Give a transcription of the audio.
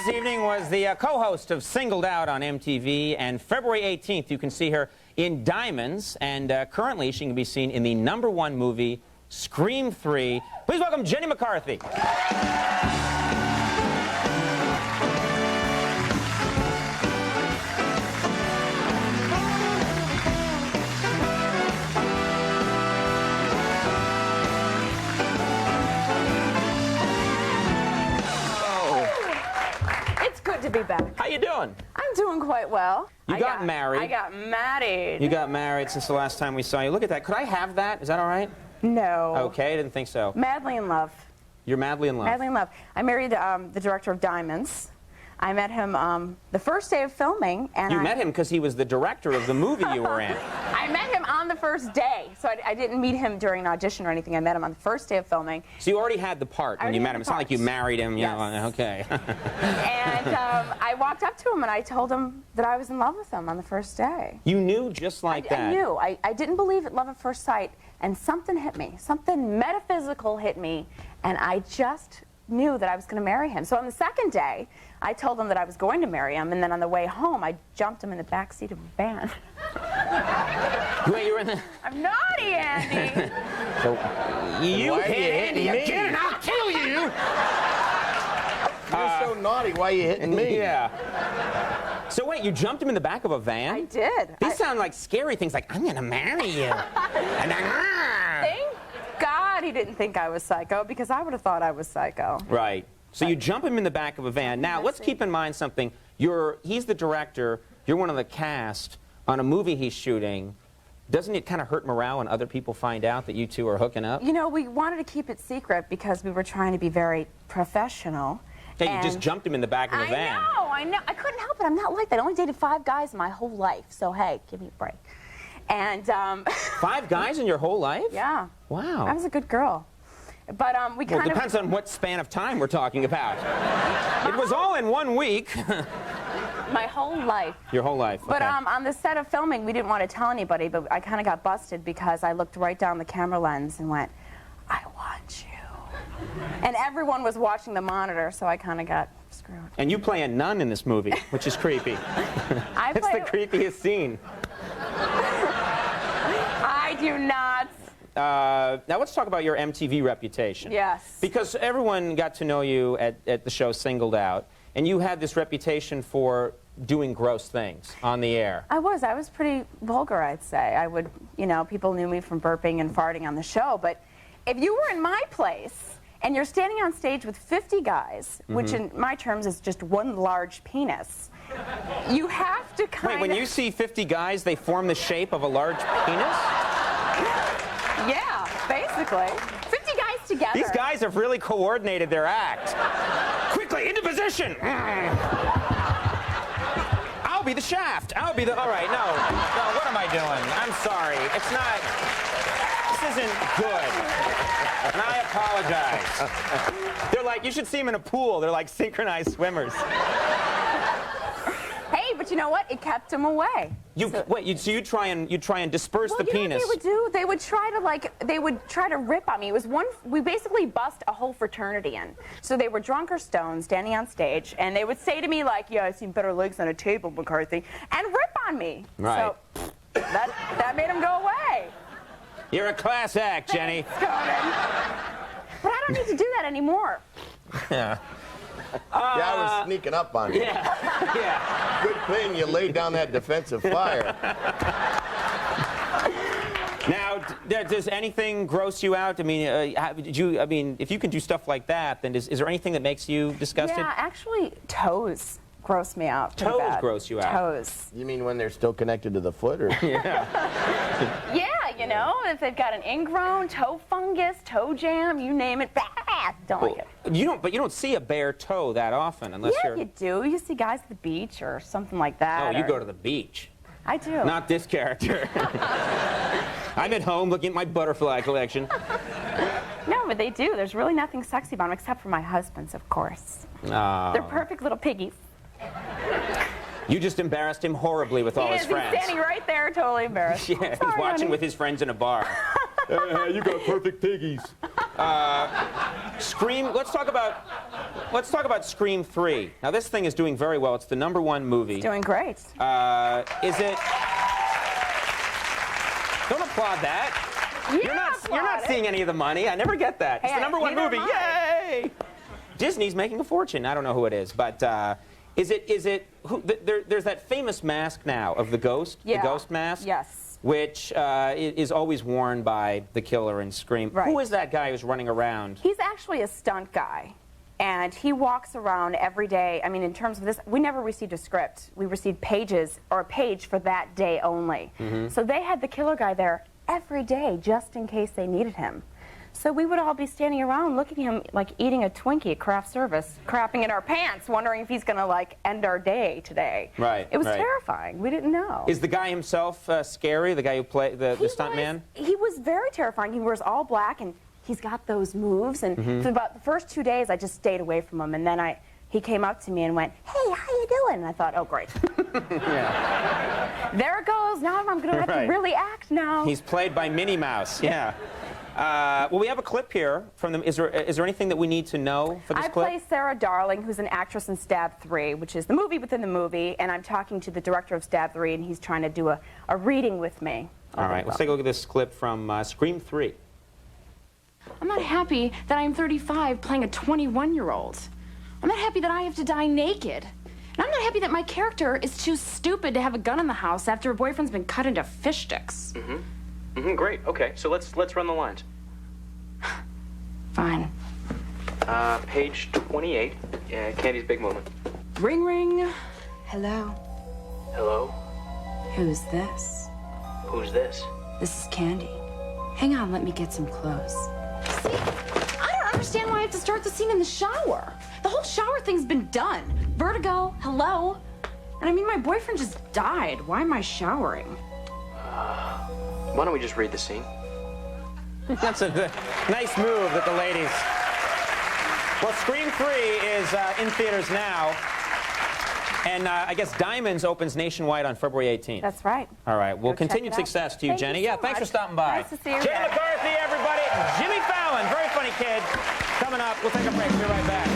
this evening was the co-host of Singled Out on MTV, and February 18th you can see her in Diamonds, and currently she can be seen in the #1 movie, Scream 3. Please welcome Jenny McCarthy. To be back. How you doing? I'm doing quite well. You got married. I got married. You got married since the last time we saw you. Look at that. Could I have that? Is that all right? No. Okay, I didn't think so. Madly in love. You're madly in love. Madly in love. I married the director of Diamonds. I met him the first day of filming. And you met him because he was the director of the movie you were in. I met him on the first day, so I didn't meet him during an audition or anything. I met him on the first day of filming. So you already had the part when you met him. It's not like you married him. Yes. You know, okay. And I walked up to him and I told him that I was in love with him on the first day. You knew just like that? I knew. I didn't believe it, love at first sight, and something hit me. Something metaphysical hit me, and I just knew that I was going to marry him. So on the second day, I told him that I was going to marry him, and then on the way home, I jumped him in the back seat of a van. Wait, you were in the... I'm naughty, Andy. So, you why hit Andy again, and I'll kill you! You're so naughty. Why are you hitting me? Yeah. So wait, you jumped him in the back of a van? I did. These sound like scary things, like, I'm going to marry you. And then, Thank God he didn't think I was psycho, because I would have thought I was psycho. Right. So you jump him in the back of a van. Now, let's keep in mind something. He's the director. You're one of the cast on a movie he's shooting. Doesn't it kind of hurt morale when other people find out that you two are hooking up? You know, we wanted to keep it secret because we were trying to be very professional. Yeah, you just jumped him in the back of a van. I know. I couldn't help it. I'm not like that. I only dated 5 guys in my whole life. So, hey, give me a break. And 5 guys in your whole life? Yeah. Wow. I was a good girl. But we kind of... Well, it depends on what span of time we're talking about. It was all in 1 week. My whole life. Your whole life. But okay. On the set of filming, we didn't want to tell anybody, but I kind of got busted because I looked right down the camera lens and went, I want you. And everyone was watching the monitor, so I kind of got screwed. And you play a nun in this movie, which is creepy. It's the creepiest scene. I do not. Now let's talk about your MTV reputation. Yes. Because everyone got to know you at the show Singled Out, and you had this reputation for doing gross things on the air. I was pretty vulgar, I'd say. I would, you know, people knew me from burping and farting on the show, but if you were in my place and you're standing on stage with 50 guys, which in my terms is just one large penis, you have to kind of... Wait, when you see 50 guys, they form the shape of a large penis? Yeah, basically. 50 guys together. These guys have really coordinated their act. Quickly, into position! I'll be the shaft. I'll be the... All right, no, what am I doing? I'm sorry. It's not... This isn't good. And I apologize. They're like, you should see them in a pool. They're like synchronized swimmers. Hey, but you know what? It kept them away. So you try and disperse the penis. What they would do? They would try to rip on me. It was we basically bust a whole fraternity in. So they were drunk or stoned, standing on stage, and they would say to me like, "Yeah, I've seen better legs on a table, McCarthy," and rip on me. Right. So that made them go away. You're a class act, Jenny. Thanks, Conan. But I don't need to do that anymore. Yeah. Yeah, I was sneaking up on you. Yeah. Yeah. Good thing you laid down that defensive fire. Now, does anything gross you out? I mean, if you can do stuff like that, then is there anything that makes you disgusted? Yeah, actually, toes gross me out. Toes gross you out? Toes. You mean when they're still connected to the foot, or? Yeah. Yeah, you know, if they've got an ingrown toe fungus, toe jam, you name it, don't like it. But you don't see a bare toe that often, unless Yeah, you're... you do. You see guys at the beach or something like that. Oh, you go to the beach. I do. Not this character. I'm at home looking at my butterfly collection. No, but they do. There's really nothing sexy about them, except for my husband's, of course. Oh. They're perfect little piggies. You just embarrassed him horribly with all his friends. He's standing right there, totally embarrassed. Yeah, Sorry, he's watching honey. with his friends in a bar. You got perfect piggies. Scream. Let's talk about Let's talk about Scream 3. Now, this thing is doing very well. It's the #1 movie. Doing great. Is it... Don't applaud that. You're not seeing any of the money. I never get that. It's the #1 movie. Yay! Disney's making a fortune. I don't know who it is, but is it there's that famous mask now of the ghost, the ghost mask. Yes. Which is always worn by the killer in Scream. Right. Who is that guy who's running around? He's actually a stunt guy. And he walks around every day. I mean, in terms of this, we never received a script. We received pages, or a page for that day only. So they had the killer guy there every day, just in case they needed him. So we would all be standing around looking at him like eating a Twinkie at craft service, crapping in our pants, wondering if he's going to like end our day today. Right. It was terrifying. We didn't know. Is the guy himself scary, the guy who played the stunt man? He was very terrifying. He wears all black, and he's got those moves. And for about the first 2 days, I just stayed away from him. And then he came up to me and went, "Hey, how you doing?" And I thought, oh, great. There it goes. Now I'm going to have to really act now. He's played by Minnie Mouse. Yeah. Well, we have a clip here from them. Is there anything that we need to know for this clip? I play Sarah Darling, who's an actress in Stab 3, which is the movie within the movie, and I'm talking to the director of Stab 3, and he's trying to do a reading with me. All right, let's take a look at this clip from Scream 3. I'm not happy that I'm 35 playing a 21-year-old. I'm not happy that I have to die naked. And I'm not happy that my character is too stupid to have a gun in the house after her boyfriend's been cut into fish sticks. Great. Okay, so let's run the lines. Fine. Page 28. Candy's big moment. Ring, ring. Hello. Hello? Who's this? Who's this? This is Candy. Hang on, let me get some clothes. See, I don't understand why I have to start the scene in the shower. The whole shower thing's been done. Vertigo, hello. And I mean, my boyfriend just died. Why am I showering? Why don't we just read the scene? That's a nice move that the ladies... Well, Scream 3 is in theaters now. And I guess Diamonds opens nationwide on February 18th. That's right. All right. Well, Go check continued it out. success to you, Thank Jenny. you so Yeah, thanks for much. stopping by. Nice to see you Jay again. McCarthy, everybody. Jimmy Fallon, very funny kid. Coming up, we'll take a break. We'll be right back.